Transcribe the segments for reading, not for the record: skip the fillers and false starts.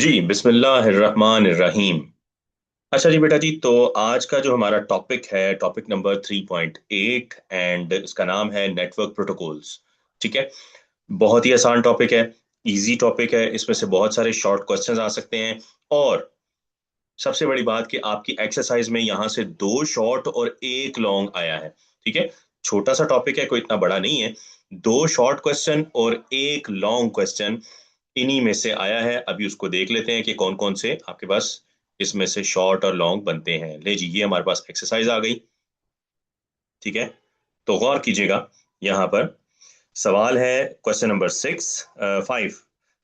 जी बिस्मिल्लाहिर्रहमानिर्रहीम। अच्छा जी बेटा जी, तो आज का जो हमारा टॉपिक है टॉपिक नंबर 3.8 एंड इसका नाम है नेटवर्क प्रोटोकॉल्स। ठीक है। बहुत ही आसान टॉपिक है, इजी टॉपिक है, इसमें से बहुत सारे शॉर्ट क्वेश्चंस आ सकते हैं। और सबसे बड़ी बात कि आपकी एक्सरसाइज में यहाँ से दो शॉर्ट और एक लॉन्ग आया है। ठीक है। छोटा सा टॉपिक है, कोई इतना बड़ा नहीं है। दो शॉर्ट क्वेश्चन और एक लॉन्ग क्वेश्चन इन्हीं में से आया है। अभी उसको देख लेते हैं कि कौन कौन से आपके पास इसमें से शॉर्ट और लॉन्ग बनते हैं। ले जी, ये हमारे पास एक्सरसाइज आ गई। ठीक है। तो गौर कीजिएगा, यहाँ पर सवाल है क्वेश्चन नंबर 5।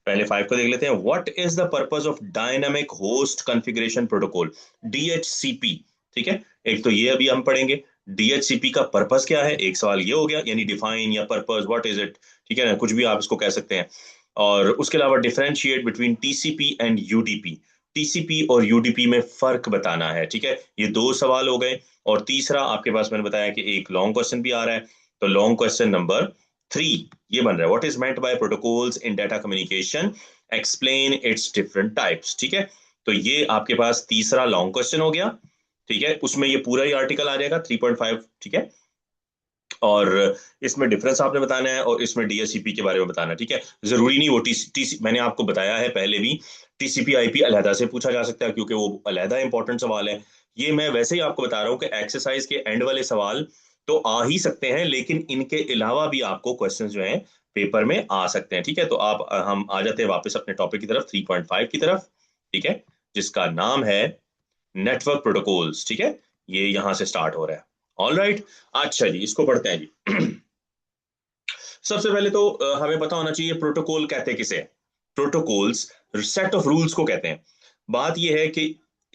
पहले 5 को देख लेते हैं। What is the purpose of dynamic host configuration protocol, DHCP. ठीक है। एक तो ये अभी हम पढ़ेंगे, डीएचसीपी का पर्पस क्या है। एक सवाल ये हो गया, यानी डिफाइन या पर्पस, व्हाट इज इट। ठीक है ना, कुछ भी आप इसको कह सकते हैं। और उसके अलावा differentiate between TCP and UDP, TCP और यूडीपी में फर्क बताना है। ठीक है, ये दो सवाल हो गए। और तीसरा आपके पास मैंने बताया कि एक लॉन्ग क्वेश्चन भी आ रहा है। तो लॉन्ग क्वेश्चन नंबर 3 ये बन रहा है, what is meant by protocols in data communication, explain it's different types. ठीक है। तो ये आपके पास तीसरा लॉन्ग क्वेश्चन हो गया। ठीक है, उसमें ये पूरा ही आर्टिकल आ जाएगा 3.5। ठीक है। और इसमें डिफरेंस आपने बताना है और इसमें डीएससीपी के बारे में बताना है। ठीक है। जरूरी नहीं वो टीसी मैंने आपको बताया है पहले भी, टीसीपी आईपी अलहदा से पूछा जा सकता है क्योंकि वो अलहदा इंपॉर्टेंट सवाल है। ये मैं वैसे ही आपको बता रहा हूँ कि एक्सरसाइज के एंड वाले सवाल तो आ ही सकते हैं, लेकिन इनके अलावा भी आपको क्वेश्चन जो हैं पेपर में आ सकते हैं। ठीक है। तो आप हम आ जाते हैं वापस अपने टॉपिक की तरफ, 3.5 की तरफ। ठीक है, जिसका नाम है नेटवर्क प्रोटोकॉल्स। ठीक है, ये यहां से स्टार्ट हो रहा है। All right. अच्छा जी, इसको पढ़ते हैं जी। सबसे पहले तो हमें पता होना चाहिए प्रोटोकॉल कहते किसे हैं। प्रोटोकॉल्स सेट ऑफ रूल्स को कहते हैं। बात यह है कि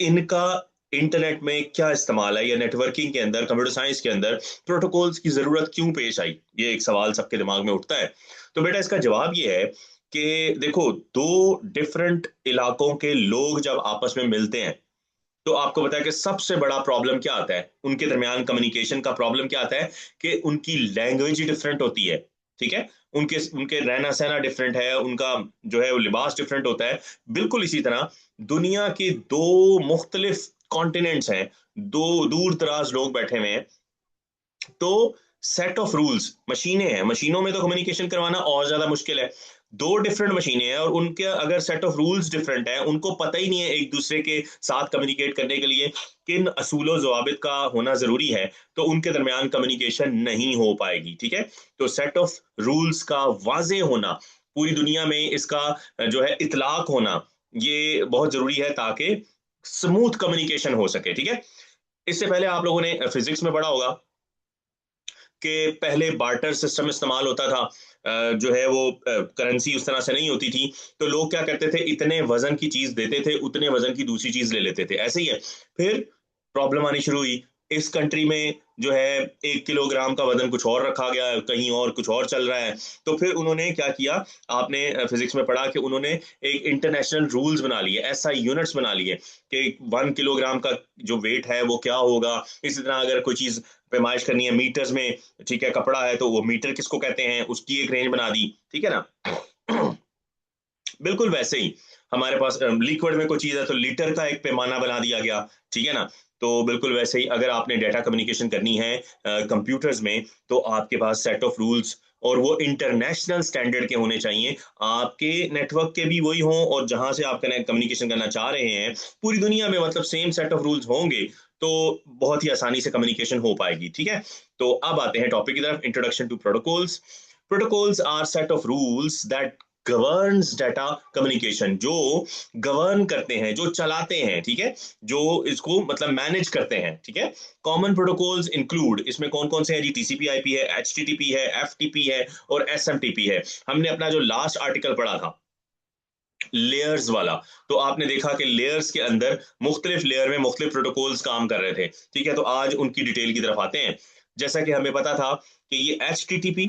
इनका इंटरनेट में क्या इस्तेमाल है या नेटवर्किंग के अंदर, कंप्यूटर साइंस के अंदर प्रोटोकॉल्स की जरूरत क्यों पेश आई, ये एक सवाल सबके दिमाग में उठता है। तो बेटा इसका जवाब ये है कि देखो, दो डिफरेंट इलाकों के लोग जब आपस में मिलते हैं तो आपको पता है कि सबसे बड़ा प्रॉब्लम क्या आता है उनके दरमियान, कम्युनिकेशन का प्रॉब्लम क्या आता है कि उनकी लैंग्वेज डिफरेंट होती है। ठीक है, उनके उनके रहना सहना डिफरेंट है, उनका जो है वो लिबास डिफरेंट होता है। बिल्कुल इसी तरह दुनिया के दो मुख्तलिफ कॉन्टिनेंट्स हैं, दो दूर दराज लोग बैठे हुए हैं। तो सेट ऑफ रूल्स, मशीनें हैं, मशीनों में तो कम्युनिकेशन करवाना और ज्यादा मुश्किल है। दो डिफरेंट मशीनें हैं और उनके अगर सेट ऑफ रूल्स डिफरेंट है, उनको पता ही नहीं है एक दूसरे के साथ कम्युनिकेट करने के लिए किन असूलों जवाबित का होना जरूरी है, तो उनके दरमियान कम्युनिकेशन नहीं हो पाएगी। ठीक है। तो सेट ऑफ रूल्स का वाजे होना, पूरी दुनिया में इसका जो है इतलाक होना, ये बहुत जरूरी है ताकि स्मूथ कम्युनिकेशन हो सके। ठीक है। इससे पहले आप लोगों ने फिजिक्स में पढ़ा होगा कि पहले बार्टर सिस्टम इस्तेमाल होता था। जो है वो करेंसी उस तरह से नहीं होती थी। तो लोग क्या करते थे, इतने वजन की चीज देते थे, उतने वजन की दूसरी चीज ले लेते थे, ऐसे ही है। फिर प्रॉब्लम आनी शुरू हुई। इस कंट्री में जो है 1 किलोग्राम का वजन कुछ और रखा गया, कहीं और कुछ और चल रहा है। तो फिर उन्होंने क्या किया, आपने फिजिक्स में पढ़ा कि उन्होंने एक इंटरनेशनल रूल्स बना लिए, एसआई यूनिट्स बना लिए कि 1 किलोग्राम का जो वेट है वो क्या होगा। इसी तरह अगर कोई चीज पैमाइश करनी है मीटर्स में, ठीक है, कपड़ा है तो वो मीटर किसको कहते हैं, उसकी एक रेंज बना दी। ठीक है ना। बिल्कुल वैसे ही हमारे पास लिक्विड में कोई चीज है तो लीटर का एक पैमाना बना दिया गया। ठीक है ना। तो बिल्कुल वैसे ही अगर आपने डाटा कम्युनिकेशन करनी है कंप्यूटर्स में, तो आपके पास सेट ऑफ रूल्स, और वो इंटरनेशनल स्टैंडर्ड के होने चाहिए। आपके नेटवर्क के भी वही हों और जहां से आप कम्युनिकेशन करना चाह रहे हैं पूरी दुनिया में, मतलब सेम सेट ऑफ रूल्स होंगे तो बहुत ही आसानी से कम्युनिकेशन हो पाएगी। ठीक है। तो अब आते हैं टॉपिक की तरफ, introduction to protocols. Protocols are set of rules that governs data communication, जो गवर्न करते हैं, जो चलाते हैं। ठीक है, जो इसको मतलब मैनेज करते हैं। ठीक है। कॉमन प्रोटोकॉल्स इंक्लूड, इसमें कौन कौन से हैं जी, टीसीपी आईपी है, एचटीटीपी है, एफटीपी है और एसएमटीपी है। हमने अपना जो लास्ट आर्टिकल पढ़ा था लेयर्स वाला, तो आपने देखा कि लेयर्स के अंदर मुख्तलिफ लेयर में मुख्तलिफ प्रोटोकॉल्स काम कर रहे थे। ठीक है, तो आज उनकी डिटेल की तरफ आते हैं। जैसा कि हमें पता था कि ये H T T P,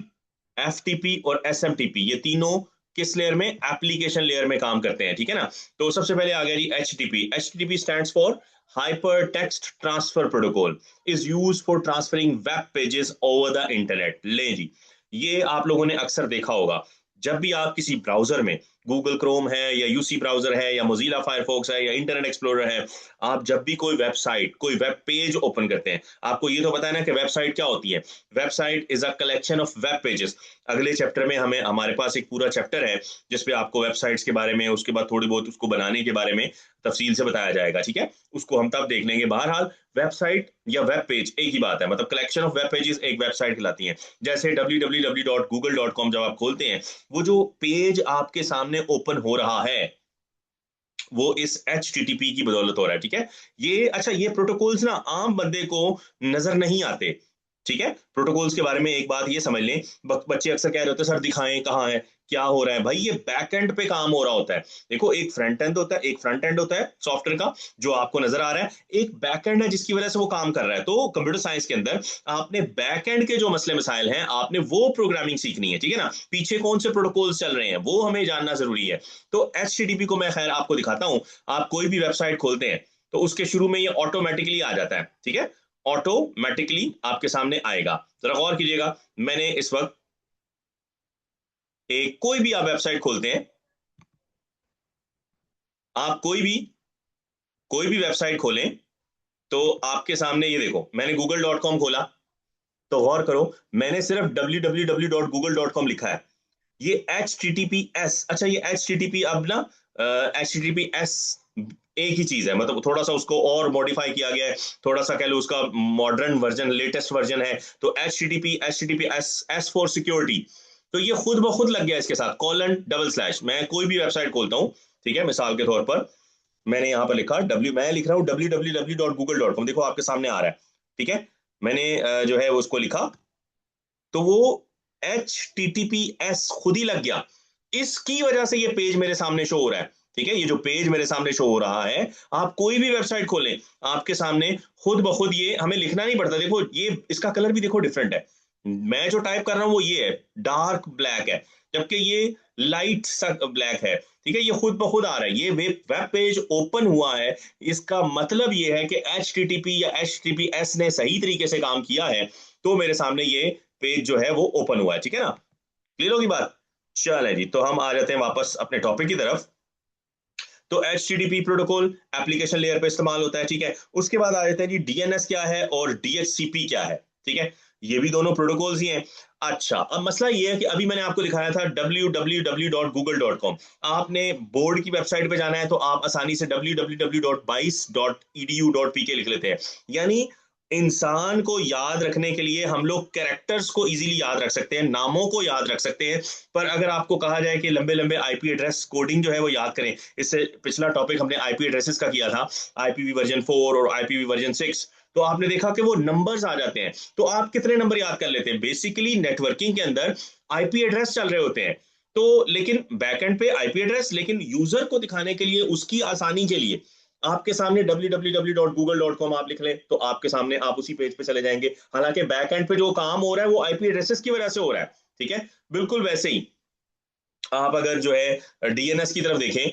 F T P और एस एम टी पी, ये तीनों किस लेयर में, एप्लीकेशन लेयर में काम करते हैं। ठीक है ना। तो सबसे पहले आ गया जी H T P. H T P stand for hyper text transfer protocol, is use for transferring web pages over the internet. ले जी, ये आप लोगों ने अक्सर देखा होगा, जब भी आप किसी ब्राउजर में गूगल क्रोम है या यूसी ब्राउजर है या मोजिला फायरफॉक्स है या इंटरनेट एक्सप्लोरर है, आप जब भी कोई वेबसाइट, कोई वेब पेज ओपन करते हैं, आपको ये तो पता है ना कि वेबसाइट क्या होती है। Website is a collection of web pages. अगले चैप्टर में हमें, हमारे पास एक पूरा चैप्टर है जिसपे आपको वेबसाइट्स के बारे में, उसके बाद थोड़ी बहुत उसको बनाने के बारे में तफसील से बताया जाएगा, ठीक है। उसको हम तब देख लेंगे। बहरहाल वेबसाइट या वेब पेज एक ही बात है, मतलब कलेक्शन ऑफ वेब पेजेस एक वेबसाइट कहलाती है। जैसे www.google.com जब आप खोलते हैं, वो जो पेज आपके सामने ओपन हो रहा है वो इस HTTP की बदौलत हो रहा है, ठीक है। ये अच्छा, ये प्रोटोकॉल्स ना आम बंदे को नजर नहीं आते, ठीक है। प्रोटोकॉल्स के बारे में एक बात ये समझ लें, बच्चे अक्सर कह रहे होते हैं सर दिखाएं कहाँ है, क्या हो रहा है। भाई ये बैक एंड पे काम हो रहा होता है। देखो, एक फ्रंट एंड होता है, एक फ्रंट एंड होता है सॉफ्टवेयर का जो आपको नजर आ रहा है, एक बैक एंड है जिसकी वजह से वो काम कर रहा है। तो कंप्यूटर साइंस के अंदर आपने बैक एंड के जो मसले मसाइल हैं, आपने वो प्रोग्रामिंग सीखनी है, ठीक है ना। पीछे कौन से प्रोटोकॉल्स चल रहे हैं वो हमें जानना जरूरी है। तो HTTP को मैं खैर आपको दिखाता हूं। आप कोई भी वेबसाइट खोलते हैं तो उसके शुरू में ये ऑटोमेटिकली आ जाता है, ठीक है। ऑटोमेटिकली आपके सामने आएगा। जरा गौर कीजिएगा, मैंने इस वक्त एक, कोई भी आप वेबसाइट खोलते हैं, आप कोई भी वेबसाइट खोलें तो आपके सामने ये देखो, मैंने google.com खोला तो गौर करो, मैंने सिर्फ www.google.com लिखा है। ये HTTPS, अच्छा ये HTTP अब ना HTTPS एक ही चीज है, मतलब थोड़ा सा उसको और मॉडिफाई किया गया है, थोड़ा सा कह लो उसका मॉडर्न वर्जन, लेटेस्ट वर्जन है। तो HTTPS S फॉर सिक्योरिटी। तो ये खुद ब खुद लग गया इसके साथ :/। मैं कोई भी वेबसाइट खोलता हूँ, ठीक है, मिसाल के तौर पर मैंने यहां पर लिखा मैं लिख रहा हूँ www.google.com, देखो आपके सामने आ रहा है, ठीक है। मैंने जो है उसको लिखा तो वो HTTPS खुद ही लग गया। इसकी वजह से ये पेज मेरे सामने शो हो रहा है, ठीक है। ये जो पेज मेरे सामने शो हो रहा है, आप कोई भी वेबसाइट खोलें, आपके सामने खुद ब खुद, ये हमें लिखना नहीं पड़ता। देखो ये, इसका कलर भी देखो डिफरेंट है। मैं जो टाइप कर रहा हूं वो ये है, डार्क ब्लैक है, जबकि ये लाइट सा ब्लैक है, ठीक है। ये खुद ब खुद आ रहा है, ये वेब पेज ओपन हुआ है। इसका मतलब ये है कि HTTP या HTTPS ने सही तरीके से काम किया है, तो मेरे सामने ये पेज जो है वो ओपन हुआ है, ठीक है ना। क्लियर होगी बात। चले जी, तो हम आ जाते हैं वापस अपने टॉपिक की तरफ। तो HTTP प्रोटोकॉल एप्लीकेशन लेयर पे इस्तेमाल होता है, ठीक है। उसके बाद आ जाते हैं जी DNS क्या है और DHCP क्या है, ठीक है। ये भी दोनों प्रोटोकॉल्स ही हैं। अच्छा, अब मसला ये है कि अभी मैंने आपको दिखाया था www.google.com। आपने बोर्ड की वेबसाइट पे जाना है तो आप आसानी से www.bice.edu.pk लिख लेते हैं। यानी इंसान को याद रखने के लिए हम लोग कैरेक्टर्स को इजीली याद रख सकते हैं, नामों को याद रख सकते हैं। पर अगर आपको कहा जाए कि लंबे लंबे आईपी एड्रेस कोडिंग जो है वो याद करें, इससे पिछला टॉपिक हमने आईपी एड्रेसेस का किया था, IPv4 और IPv6, तो आपने देखा कि वो नंबर्स आ जाते हैं। तो आप कितने नंबर याद कर लेते हैं? बेसिकली नेटवर्किंग के अंदर आईपी एड्रेस चल रहे होते हैं, तो लेकिन बैकएंड पे आईपी एड्रेस, लेकिन यूजर को दिखाने के लिए, उसकी आसानी के लिए आपके सामने www.google.com आप लिख लें तो आपके सामने आप उसी पेज पे चले जाएंगे। हालांकि बैक एंड पे जो काम हो रहा है वो आईपी एड्रेसेस की वजह से हो रहा है, ठीक है। बिल्कुल वैसे ही आप अगर जो है डीएनएस की तरफ देखें,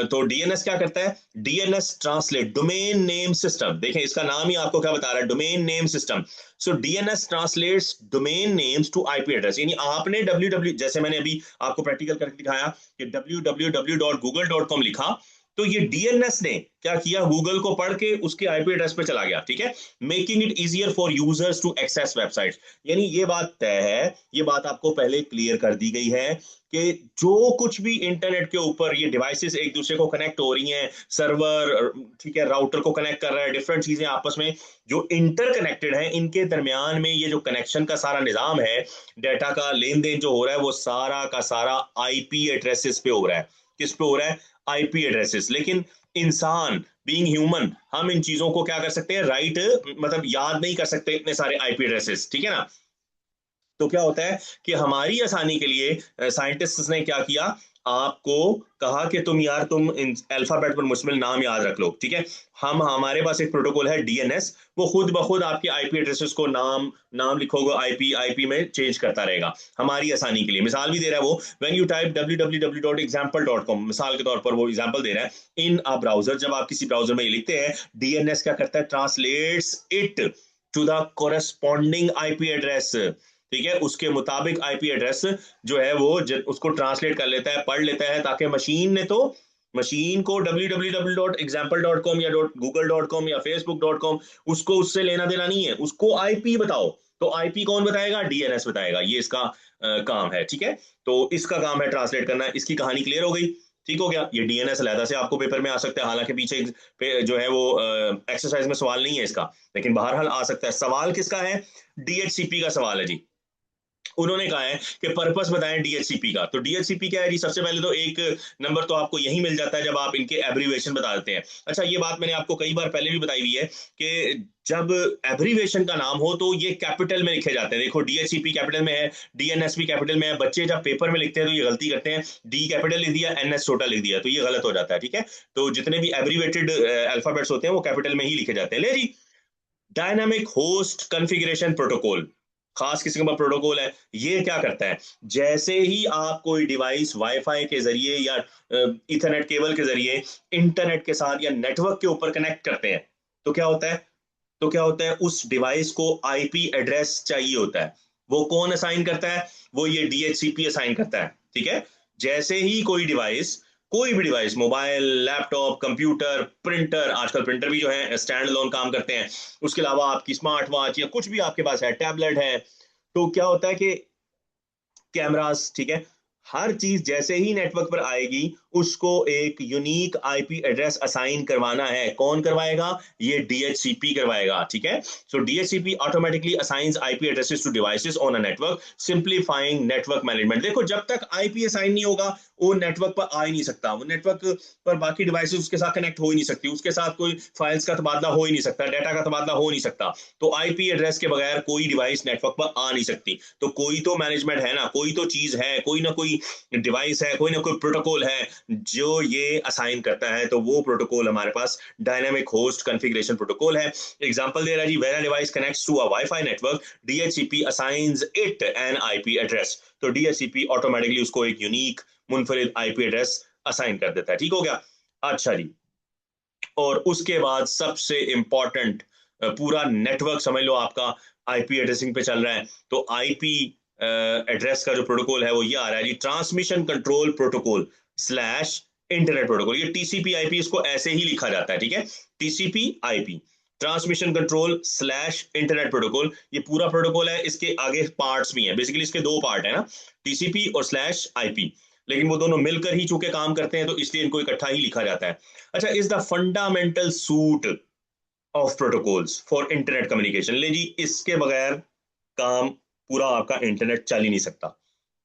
तो डीएनएस क्या करता है? DNS translate domain name system, देखें इसका नाम ही आपको क्या बता रहा है, domain name system. So DNS translates domain names to IP address. यानी आपने www, जैसे मैंने अभी आपको प्रैक्टिकल करके दिखाया कि www.google.com लिखा, तो ये डीएनएस ने क्या किया, गूगल को पढ़ के उसके आईपी एड्रेस पे चला गया, ठीक है। Making it easier for users to access website. यानी ये बात तय है, ये बात आपको पहले क्लियर कर दी गई है कि जो कुछ भी इंटरनेट के ऊपर ये डिवाइसेस एक दूसरे को कनेक्ट हो रही हैं, सर्वर, ठीक है, राउटर को कनेक्ट कर रहा है, डिफरेंट चीजें आपस में जो इंटरकनेक्टेड हैं, इनके दरमियान में ये जो कनेक्शन का सारा निजाम है, डाटा का लेन देन जो हो रहा है, वो सारा का सारा आईपी एड्रेसेस पे हो रहा है। किस पे हो रहा है? IP addresses. लेकिन इंसान, बीइंग ह्यूमन, हम इन चीजों को क्या कर सकते हैं, राइट, मतलब याद नहीं कर सकते इतने सारे आईपी एड्रेसेस, ठीक है ना। तो क्या होता है कि हमारी आसानी के लिए साइंटिस्ट्स ने क्या किया, आपको कहा कि तुम यार तुम इन अल्फाबेट पर मुश्तमिल नाम याद रख लो, ठीक है। हम, हमारे पास एक प्रोटोकॉल है डीएनएस, वो खुद ब खुद आपके आईपी एड्रेसेस को नाम नाम लिखोगे आईपी आईपी में चेंज करता रहेगा हमारी आसानी के लिए। मिसाल भी दे रहा है वो, व्हेन यू टाइप www.example.com, मिसाल के तौर पर वो एग्जांपल दे रहा है, इन अ ब्राउजर, जब आप किसी ब्राउजर में ये लिखते हैं, डीएनएस क्या करता है, translates it to the corresponding IP address, ठीक है, उसके मुताबिक आईपी एड्रेस जो है वो उसको ट्रांसलेट कर लेता है, पढ़ लेता है, ताकि मशीन को www.example.com या google.com या facebook.com उसको उससे लेना देना नहीं है, उसको आईपी बताओ। तो आईपी कौन बताएगा? डीएनएस बताएगा। ये इसका काम है। ठीक है, तो इसका काम है ट्रांसलेट करना। इसकी कहानी क्लियर हो गई? ठीक हो गया। ये डीएनएस अलहदा से आपको पेपर में आ सकता है, हालांकि पीछे जो है वो एक्सरसाइज में सवाल नहीं है इसका, लेकिन बहरहाल आ सकता है। सवाल किसका है? डीएचसीपी का सवाल है जी। उन्होंने कहा है कि पर्पस बताएं डीएचसीपी का। तो डीएचसीपी क्या है जी? सबसे पहले तो एक नंबर तो आपको यही मिल जाता है जब आप इनके एब्रीवेशन बता देते हैं। अच्छा, ये बात मैंने आपको कई बार पहले भी बताई हुई है कि जब एब्रीवेशन का नाम हो तो ये कैपिटल में लिखे जाते हैं। देखो, डीएचसीपी कैपिटल में है, डीएनएसपी कैपिटल में है। बच्चे जब पेपर में लिखते हैं तो ये गलती करते हैं, डी कैपिटल लिख दिया, एनएस छोटा लिख दिया, तो ये गलत हो जाता है। ठीक है, तो जितने भी एब्रीवेटेड अल्फाबेट्स होते हैं वो कैपिटल में ही लिखे जाते हैं। ले जी, डायनामिक होस्ट कॉन्फ़िगरेशन प्रोटोकॉल, खास किस्म का प्रोटोकॉल है। ये क्या करता है? जैसे ही आप कोई डिवाइस वाईफाई के जरिए या इथरनेट केबल के जरिए इंटरनेट के साथ या नेटवर्क के ऊपर कनेक्ट करते हैं, तो क्या होता है? उस डिवाइस को आईपी एड्रेस चाहिए होता है। वो कौन असाइन करता है? वो ये डीएचसीपी असाइन करता है। ठीक है, जैसे ही कोई भी device, mobile, laptop, computer, printer, आजकल प्रिंटर भी जो है स्टैंड अलोन काम करते हैं, उसके अलावा आपकी स्मार्ट वॉच या कुछ भी आपके पास है, टैबलेट है, तो क्या होता है कि कैमरास, ठीक है, हर चीज जैसे ही नेटवर्क पर आएगी उसको एक यूनिक आईपी एड्रेस असाइन करवाना है। कौन करवाएगा? ये डीएचसीपी करवाएगा। ठीक है, so DHCP automatically assigns IP addresses to devices on a network, simplifying network management. देखो, जब तक आईपी असाइन नहीं होगा वो नेटवर्क पर आ ही नहीं सकता, वो नेटवर्क पर बाकी डिवाइसेस उसके साथ कनेक्ट हो ही नहीं सकती, उसके साथ कोई फाइल्स का तबादला हो ही नहीं सकता, डाटा का तबादला हो नहीं सकता। तो आईपी एड्रेस के बगैर कोई डिवाइस नेटवर्क पर आ नहीं सकती। तो कोई तो मैनेजमेंट है ना, कोई तो चीज है, कोई ना कोई डिवाइस है, कोई ना कोई प्रोटोकॉल है जो ये असाइन करता है। तो वो प्रोटोकॉल हमारे पास डायनामिक होस्ट कॉन्फ़िगरेशन प्रोटोकॉल है। एग्जांपल दे रहा है जी, when a device connects to a wifi network, DHCP assigns it an IP address. तो डीएचसीपी ऑटोमेटिकली उसको एक यूनिक मुनफरिद आईपी एड्रेस असाइन कर देता है। ठीक हो गया? अच्छा जी, और उसके बाद सबसे इंपॉर्टेंट, पूरा नेटवर्क समझ लो आपका आईपी एड्रेसिंग पे चल रहा है। तो आईपी एड्रेस का जो प्रोटोकॉल है वो ये आ रहा है जी, transmission control protocol slash internet protocol. ये टीसीपी आईपी इसको ऐसे ही लिखा जाता है। ठीक है, TCP IP, transmission control slash internet protocol. ये पूरा प्रोटोकॉल है, इसके आगे पार्ट्स भी हैं। बेसिकली इसके दो पार्ट है ना, टीसीपी और स्लैश आईपी, लेकिन वो दोनों मिलकर ही चूंकि काम करते हैं तो इसलिए इनको इकट्ठा ही लिखा जाता है। अच्छा, is the fundamental suit of protocols for internet communication. ले जी, इसके बगैर काम पूरा आपका इंटरनेट चल ही नहीं सकता।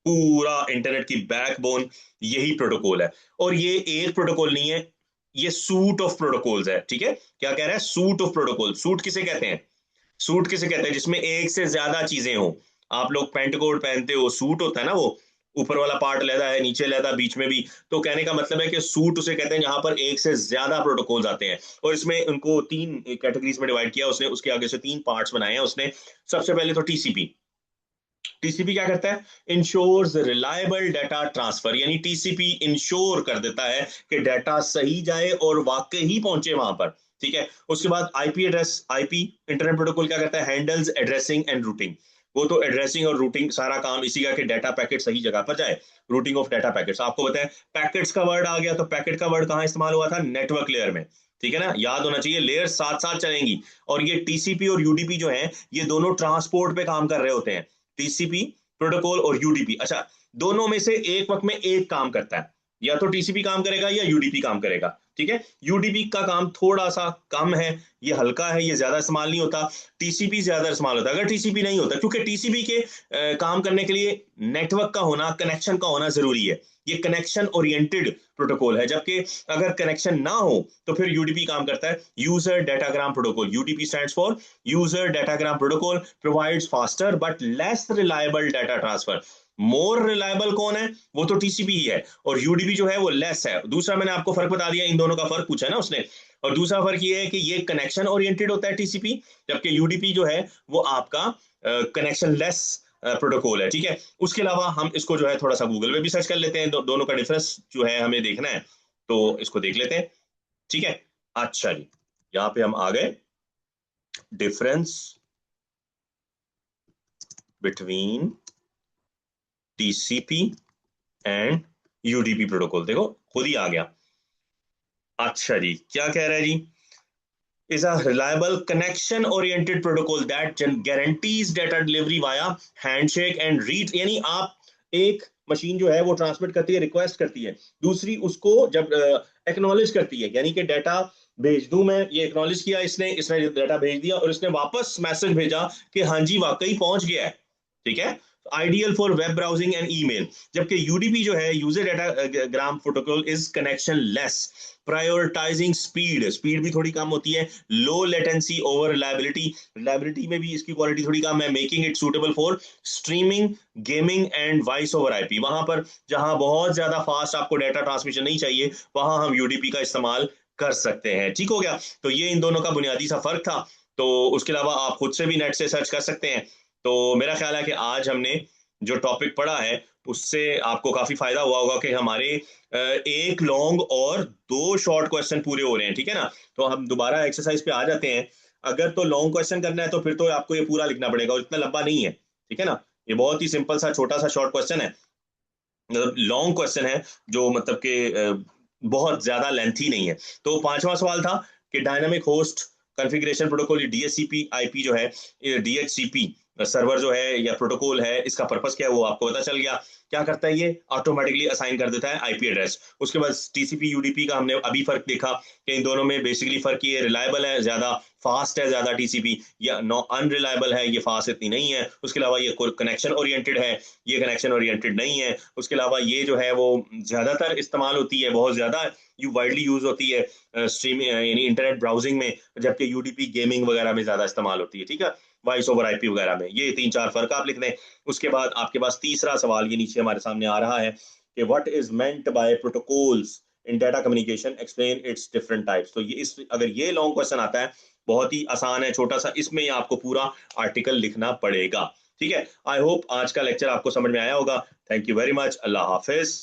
पूरा इंटरनेट की बैकबोन यही प्रोटोकॉल है। और ये एक प्रोटोकॉल नहीं है, ये सूट ऑफ प्रोटोकॉल्स है। ठीक है, क्या कह रहा है? Suit of protocol. सूट किसे कहते हैं? सूट किसे कहते हैं? जिसमें एक से ज्यादा चीजें हो। आप लोग पैंट कोट पहनते हो, सूट होता है ना, वो ऊपर वाला पार्ट लहदा है, नीचे लहदा, बीच में भी। तो कहने का मतलब है कि सूट उसे कहते हैं जहां पर एक से ज्यादा प्रोटोकॉल्स आते हैं। और इसमें उनको तीन कैटेगरीज में डिवाइड किया उसने, उसके आगे से तीन पार्ट्स बनाए हैं उसने। सबसे पहले तो टीसीपी। टीसीपी क्या करता है? इंश्योर्स रिलायबल डाटा ट्रांसफर, यानी टीसीपी इंश्योर कर देता है कि डाटा सही जाए और वाकई ही पहुंचे वहां पर। ठीक है, उसके बाद IP address, IP internet protocol क्या करता है? Handles addressing and routing. वो तो एड्रेसिंग और रूटिंग सारा काम इसी का कि डाटा पैकेट सही जगह पर जाए। रूटिंग ऑफ डाटा पैकेट्स आपको बताएं, पैकेट्स का वर्ड आ गया तो पैकेट का वर्ड कहां इस्तेमाल हुआ था? नेटवर्क लेयर में। ठीक है ना, याद होना चाहिए, लेयर साथ साथ चलेंगी। और ये टीसीपी और यूडीपी जो है ये दोनों ट्रांसपोर्ट पे काम कर रहे होते हैं, टीसीपी प्रोटोकॉल और यूडीपी। अच्छा, दोनों में से एक वक्त में एक काम करता है, या तो टीसीपी काम करेगा या यूडीपी काम करेगा। ठीक है, यूडीपी का काम थोड़ा सा कम है, ये हल्का है, ये ज्यादा इस्तेमाल नहीं होता। टीसीपी ज्यादा इस्तेमाल होता है। अगर टीसीपी नहीं होता, क्योंकि टीसीपी के काम करने के लिए नेटवर्क का होना, कनेक्शन का होना जरूरी है। ये कनेक्शन ओरिएंटेड प्रोटोकॉल है, जबकि अगर कनेक्शन ना हो तो फिर यूडीपी काम करता है, user datagram protocol. UDP stands for user datagram protocol, provides faster but less reliable data transfer. More reliable कौन है? वो तो टीसीपी ही है, और यूडीपी जो है वो लेस है। दूसरा मैंने आपको फर्क बता दिया, इन दोनों का फर्क पूछा है ना उसने। और दूसरा फर्क ये है कि ये कनेक्शन ओरिएंटेड होता है टीसीपी, जबकि यूडीपी जो है वो आपका कनेक्शन लेस प्रोटोकॉल है। ठीक है, उसके अलावा हम इसको जो है थोड़ा सा गूगल में भी सर्च कर लेते हैं, दोनों का डिफरेंस जो है हमें देखना है, तो इसको देख लेते हैं। ठीक है, अच्छा जी, यहाँ पे हम आ गए, difference between TCP and UDP protocol. देखो खुद ही आ गया। अच्छा जी, क्या कह रहा है जी? is a reliable connection oriented protocol that guarantees data delivery via handshake and read। यानी आप एक मशीन जो है वो ट्रांसमिट करती है, रिक्वेस्ट करती है, दूसरी उसको जब एक्नॉलेज करती है, यानी कि डाटा भेज दूं मैं, ये एक्नॉलेज किया इसने, इसने डाटा भेज दिया और इसने वापस मैसेज भेजा कि हाँ जी वाकई पहुंच गया है। ठीक है, ideal for web browsing and email. जबकि यूडीपी जो है, user data gram protocol, is connection less, prioritising speed, speed भी थोड़ी कम होती है, low latency over reliability, reliability में भी इसकी क्वालिटी थोड़ी कम है, making it suitable for streaming, gaming and voice over IP. वहां पर जहां बहुत ज्यादा फास्ट आपको डाटा ट्रांसमिशन नहीं चाहिए, वहां हम यूडीपी का इस्तेमाल कर सकते हैं। ठीक हो गया? तो ये इन दोनों का बुनियादी सा फर्क था। तो उसके अलावा आप खुद से भी नेट से सर्च कर सकते हैं। तो मेरा ख्याल है कि आज हमने जो टॉपिक पढ़ा है उससे आपको काफी फायदा हुआ होगा कि हमारे एक लॉन्ग और दो शॉर्ट क्वेश्चन पूरे हो रहे हैं। ठीक है ना? तो हम दोबारा एक्सरसाइज पे आ जाते हैं। अगर तो लॉन्ग क्वेश्चन करना है तो फिर तो आपको ये पूरा लिखना पड़ेगा, और इतना लंबा नहीं है। ठीक है ना? ये बहुत ही सिंपल सा छोटा सा शॉर्ट क्वेश्चन है, मतलब लॉन्ग क्वेश्चन है जो मतलब कि बहुत ज्यादा लेंथी नहीं है। तो पांचवा सवाल था कि dynamic host configuration protocol, DHCP IP जो है, डीएचसीपी सर्वर जो है या प्रोटोकॉल है, इसका पर्पस क्या है वो आपको पता चल गया। क्या करता है? ये ऑटोमेटिकली असाइन कर देता है आईपी एड्रेस। उसके बाद टीसीपी यूडीपी का हमने अभी फर्क देखा कि इन दोनों में बेसिकली फर्क ये, रिलायबल है ज्यादा, फास्ट है ज्यादा टीसीपी, या नो अनरिलायबल है, ये फास्ट इतनी नहीं है। उसके अलावा ये कनेक्शन ओरिएंटेड है, ये कनेक्शन ओरिएंटेड नहीं है। उसके अलावा ये जो है वो ज्यादातर इस्तेमाल होती है, बहुत ज्यादा यू वाइडली यूज होती है स्ट्रीम यानी इंटरनेट ब्राउजिंग में, जबकि यूडीपी गेमिंग वगैरह में ज्यादा इस्तेमाल होती है। ठीक है, वॉइस ओवर आईपी वगैरह में। ये तीन चार फर्क आप लिख दें। उसके बाद आपके पास तीसरा सवाल ये नीचे हमारे सामने आ रहा है कि what is meant by protocols in data communication, explain it's different types. तो ये इस अगर ये लॉन्ग क्वेश्चन आता है, बहुत ही आसान है, छोटा सा, इसमें आपको पूरा आर्टिकल लिखना पड़ेगा। ठीक है, आई होप आज का लेक्चर आपको समझ में आया होगा। Thank you very much. Allah Hafiz.